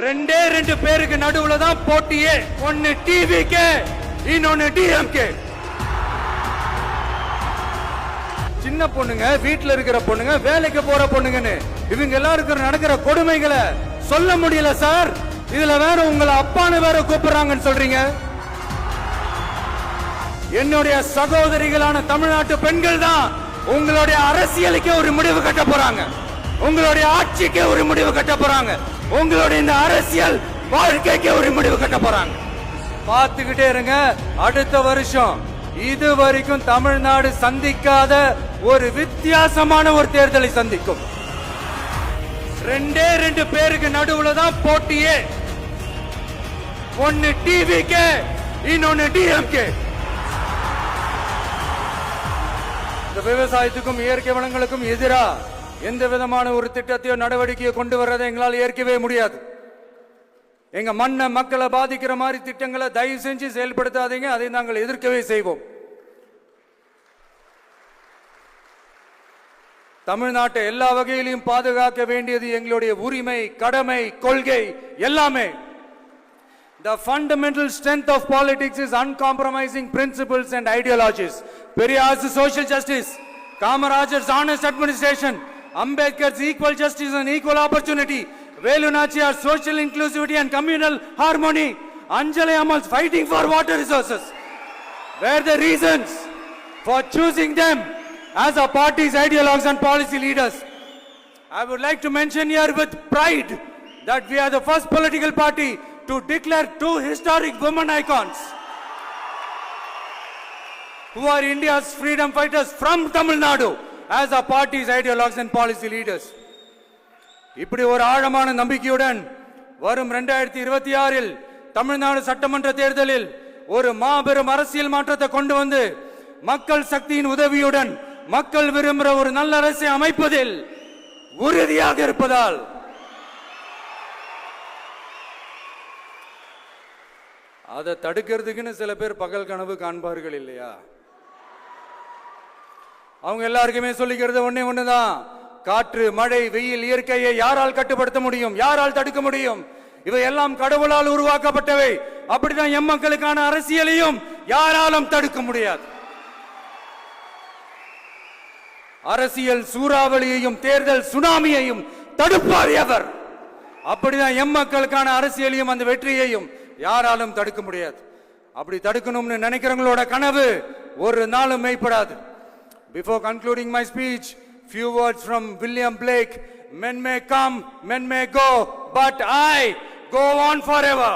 ரெண்டே ரெண்டு பேருக்கு நடுவுல தான் போட்டியே. ஒன்னு டிவிகே, இன்னொன்னு டிஎம்கே. சின்ன பொண்ணுங்க, வீட்டுல இருக்கிற பொண்ணுங்க, வேலைக்கு போற பொண்ணுங்கன்னு இவங்க எல்லாருக்கும் நடக்கிற கொடுமைகளை சொல்ல முடியல சார். இதுல வேற உங்களை அப்பான்னு வேற கூப்பிடுறாங்கன்னு சொல்றீங்க. என்னுடைய சகோதரிகளான தமிழ்நாட்டு பெண்கள் தான் உங்களுடைய அரசியலுக்கு ஒரு முடிவு கட்ட போறாங்க, உங்களுடைய ஆட்சிக்கு ஒரு முடிவு கட்ட போறாங்க, உங்களுடைய இந்த அரசியல் வாழ்க்கைக்கு ஒரு முடிவு கட்ட போறாங்க. பார்த்துக்கிட்டே இருங்க. அடுத்த வருஷம் இது வரைக்கும் தமிழ்நாடு சந்திக்காத ஒரு வித்தியாசமான ஒரு தேர்தலை சந்திக்கும். ரெண்டே ரெண்டு பேருக்கு நடுவுல தான் போட்டியே. ஒன்னு டிவிகே, இன்னொன்னு டிஎம்கே. இந்த விவசாயத்துக்கும் இயற்கை வளங்களுக்கும் எதிரா எந்த விதமான ஒரு திட்டத்தையோ நடவடிக்கையோ கொண்டு வர்றதை எங்களால் ஏற்கவே முடியாது. எங்க மண்ணை மக்களை பாதிக்கிற மாதிரி திட்டங்களை தயவு செஞ்சு செயல்படுத்தாதீங்க. அதை நாங்கள் எதிர்க்கவே செய்வோம். தமிழ்நாட்டை எல்லா வகையிலும் பாதுகாக்க வேண்டியது எங்களுடைய உரிமை, கடமை, கொள்கை எல்லாமே. The fundamental strength of politics is uncompromising principles and ideologies. Periyar's social justice, Kamaraj's honest administration, Ambedkar's equal justice and equal opportunity, Velu Nachiyar's social inclusivity and communal harmony, Anjali Ammal's fighting for water resources were the reasons for choosing them as our party's ideologues and policy leaders. I would like to mention here with pride that we are the first political party to declare two historic women icons who are India's freedom fighters from Tamil Nadu as our party's ideologues and policy leaders. இப்படி ஒரு ஆழமான நம்பிக்கையுடன் வரும் 2026 தமிழ்நாடு சட்டமன்ற தேர்தலில் ஒரு மாபெரும் அரசியல் மாற்றத்தை கொண்டு வந்து மக்கள் சக்தியின் உதவியுடன் மக்கள் விரும்புகிற ஒரு நல்ல அரசை அமைப்பதில் உறுதியாக இருப்பதால் அதை தடுக்கிறதுக்குன்னு சில பேர் பகல் கனவு காண்பார்கள் இல்லையா? அவங்க எல்லாருக்குமே சொல்லிக்கிறது ஒண்ணுதான். காற்று, மழை, வெயில், இயற்கையை யாரால் கட்டுப்படுத்த முடியும்? யாரால் தடுக்க முடியும்? இவை எல்லாம் கடவுளால் உருவாக்கப்பட்டவை. அப்படிதான் எம் மக்களுக்கான அரசியலையும் யாராலும் தடுக்க முடியாது. அரசியல் சூறாவளியையும் தேர்தல் சுனாமியையும் தடுப்பார் எவர். அப்படிதான் எம் மக்களுக்கான அரசியலையும் அந்த வெற்றியையும் யாராலும் தடுக்க முடியாது. அப்படி தடுக்கணும்னு நினைக்கிறவங்களோட கனவு ஒரு நாளும் மெய்ப்படாது. Before concluding my speech, few words from William Blake. Men may come, men may go, but I go on forever.